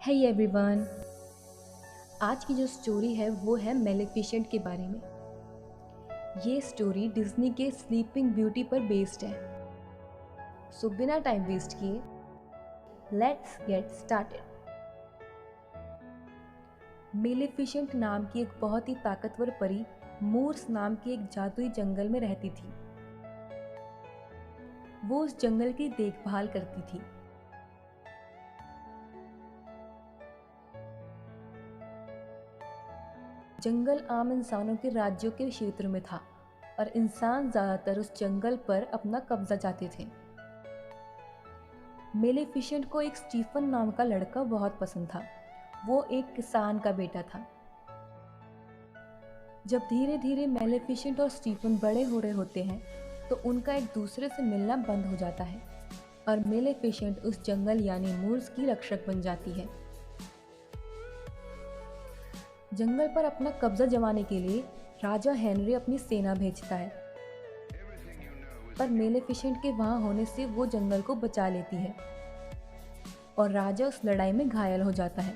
Hey everyone. आज की जो स्टोरी है वो है मेलेफिसेंट के बारे में। ये स्टोरी डिज्नी के स्लीपिंग ब्यूटी पर बेस्ड है। सो बिना टाइम वेस्ट किए लेट्स गेट स्टार्टेड। मेलेफिसेंट नाम की एक बहुत ही ताकतवर परी मूर्स नाम के एक जादुई जंगल में रहती थी। वो उस जंगल की देखभाल करती थी। जंगल आम इंसानों के राज्यों के क्षेत्र में था और इंसान ज्यादातर उस जंगल पर अपना कब्जा चाहते थे। मेलेफिसेंट को एक स्टीफन नाम का लड़का बहुत पसंद था। वो एक किसान का बेटा था। जब धीरे धीरे मेलेफिसेंट और स्टीफन बड़े हो रहे होते हैं तो उनका एक दूसरे से मिलना बंद हो जाता है और मेलेफिसेंट उस जंगल यानी मूर्स की रक्षक बन जाती है। जंगल पर अपना कब्जा जमाने के लिए राजा हेनरी अपनी सेना भेजता है, पर मेलेफिसेंट के वहां होने से वो जंगल को बचा लेती है और राजा उस लड़ाई में घायल हो जाता है।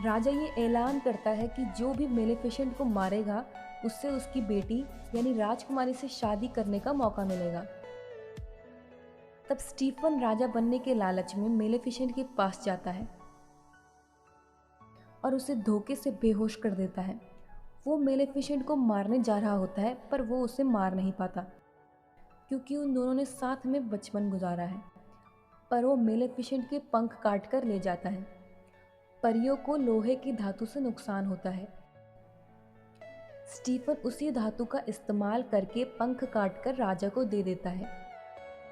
राजा ये ऐलान करता है कि जो भी मेलेफिसेंट को मारेगा उससे उसकी बेटी यानी राजकुमारी से शादी करने का मौका मिलेगा। तब स्टीफन राजा बनने के लालच में मेलेफिसेंट के पास जाता है और उसे धोखे से बेहोश कर देता है। वो मेलेफिसेंट को मारने जा रहा होता है पर वो उसे मार नहीं पाता क्योंकि उन दोनों ने साथ में बचपन गुजारा है। पर वो मेलेफिसेंट के पंख काट कर ले जाता है। परियों को लोहे की धातु से नुकसान होता है। स्टीफन उसी धातु का इस्तेमाल करके पंख काटकर राजा को दे देता है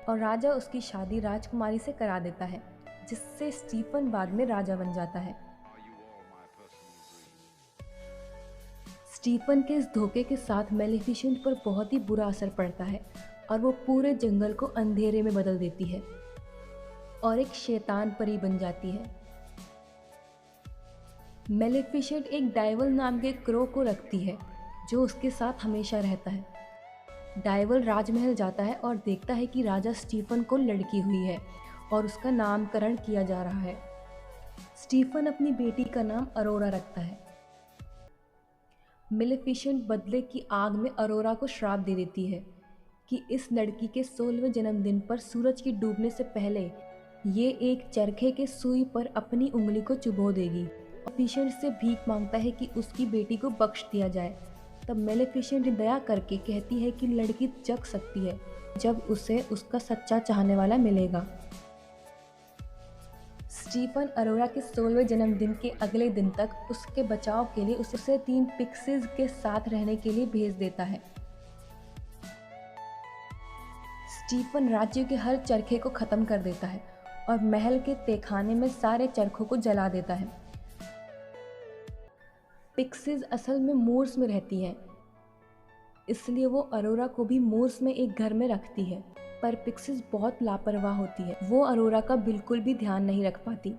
और राजा उसकी शादी राजकुमारी से करा देता है, जिससे स्टीफन बाद में राजा बन जाता है। स्टीफन के इस धोखे के साथ मेलेफिसेंट पर बहुत ही बुरा असर पड़ता है और वो पूरे जंगल को अंधेरे में बदल देती है और एक शैतान परी बन जाती है। मेलेफिसेंट एक डायवल नाम के क्रो को रखती है जो उसके साथ हमेशा रहता है। डायवल राजमहल जाता है और देखता है कि राजा स्टीफन को लड़की हुई है और उसका नामकरण किया जा रहा है। स्टीफन अपनी बेटी का नाम अरोरा रखता है। मेलेफिसेंट बदले की आग में अरोरा को श्राप दे देती है कि इस लड़की के 16वें जन्मदिन पर सूरज के डूबने से पहले ये एक चरखे के सुई पर अपनी उंगली को चुभो देगी। मेलेफिसेंट से भीख मांगता है कि उसकी बेटी को बख्श दिया जाए। तब मेलेफिसेंट दया करके कहती है कि लड़की जग सकती है जब उसे उसका सच्चा चाहने वाला मिलेगा। स्टीफन अरोरा के 16वें जन्मदिन के अगले दिन तक उसके बचाव के लिए उसे 3 पिक्सीज के साथ रहने के लिए भेज देता है। स्टीफन राज्य के हर चरखे को खत्म कर देता है और महल के तहखाने में सारे चरखों को जला देता है। पिक्सीज असल में मूर्स में रहती हैं, इसलिए वो अरोरा को भी मूर्स में एक घर में रखती है। पर पिक्सीज बहुत लापरवाह होती है। वो अरोरा का बिल्कुल भी ध्यान नहीं रख पाती।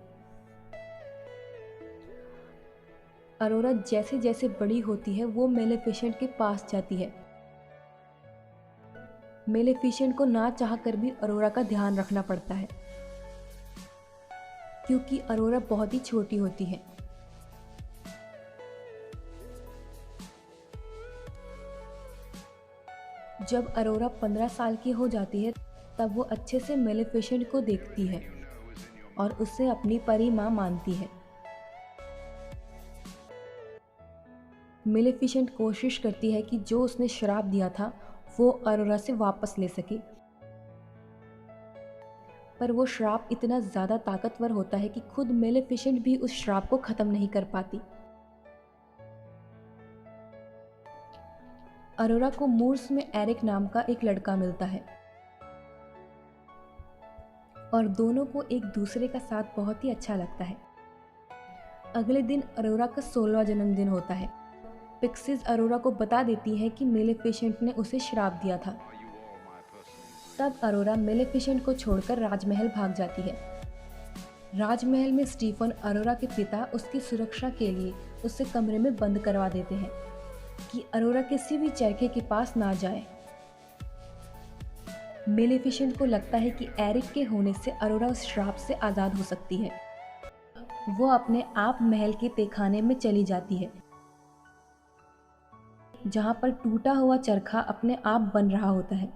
अरोरा जैसे जैसे बड़ी होती है वो मेलेफिसेंट के पास जाती है। मेलेफिसेंट को ना चाहकर भी अरोरा का ध्यान रखना पड़ता है क्योंकि अरोरा बहुत ही छोटी होती है। जब अरोरा 15 साल की हो जाती है तब वो अच्छे से मेलेफिसेंट को देखती है और उसे अपनी परी माँ मानती है। मेलेफिसेंट कोशिश करती है कि जो उसने श्राप दिया था वो अरोरा से वापस ले सके, पर वो श्राप इतना ज़्यादा ताकतवर होता है कि खुद मेलेफिसेंट भी उस श्राप को ख़त्म नहीं कर पाती। अरोरा को मूर्स में एरिक नाम का एक लड़का मिलता है और दोनों को एक दूसरे का साथ बहुत ही अच्छा लगता है। अगले दिन अरोरा का 16वां जन्मदिन होता है। पिक्सीज अरोरा को बता देती है कि मेलेफिसेंट ने उसे श्राप दिया था। तब अरोरा मेलेफिसेंट को छोड़कर राजमहल भाग जाती है। राजमहल में स्टीफन अरोरा के पिता उसकी सुरक्षा के लिए उसे कमरे में बंद करवा देते हैं कि अरोरा किसी भी चरखे के पास ना जाए। मेलेफिसेंट को लगता है कि एरिक के होने से अरोरा उस श्राप से आज़ाद हो सकती है। वो अपने आप महल के तहखाने में चली जाती है, जहाँ पर टूटा हुआ चरखा अपने आप बन रहा होता है।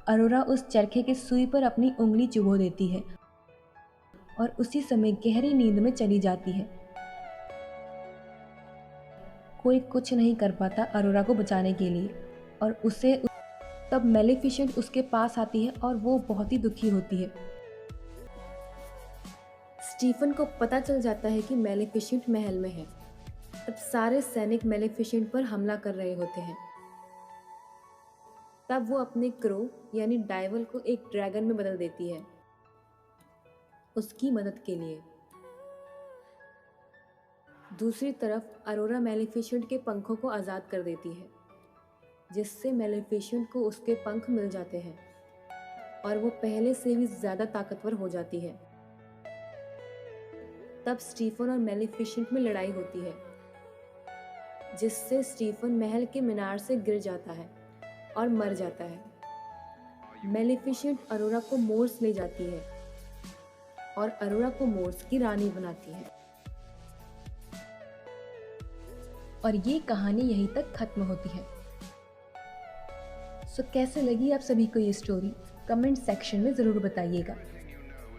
अरोरा उस चरखे के सुई पर अपनी उंगली चुभो देती है और उसी समय गहरी नींद में चली जाती है। कोई कुछ नहीं कर पाता अरोरा को बचाने के लिए, और तब मेलेफिसेंट उसके पास आती है और वो बहुत ही दुखी होती है। स्टीफन को पता चल जाता है कि मेलेफिसेंट महल में है। तब सारे सैनिक मेलेफिसेंट पर हमला कर रहे होते हैं। तब वो अपने क्रो यानी डाइवल को एक ड्रैगन में बदल देती है उसकी मदद के लिए। दूसरी तरफ अरोरा मेलेफिसेंट के पंखों को आज़ाद कर देती है, जिससे मेलेफिसेंट को उसके पंख मिल जाते हैं और वो पहले से भी ज़्यादा ताकतवर हो जाती है। तब स्टीफन और मेलेफिसेंट में लड़ाई होती है, जिससे स्टीफन महल के मीनार से गिर जाता है और मर जाता है। मेलेफिसेंट अरोरा को मोर्स ले जाती है और अरोरा को मोर्स की रानी बनाती है। और ये कहानी यहीं तक खत्म होती है। सो कैसे लगी आप सभी को ये स्टोरी, कमेंट सेक्शन में ज़रूर बताइएगा।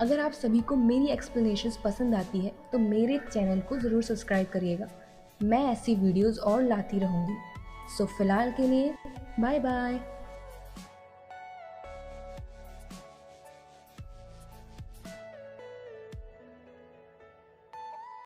अगर आप सभी को मेरी एक्सप्लेनेशंस पसंद आती है तो मेरे चैनल को ज़रूर सब्सक्राइब करिएगा। मैं ऐसी वीडियोस और लाती रहूँगी। सो फिलहाल के लिए बाय बाय।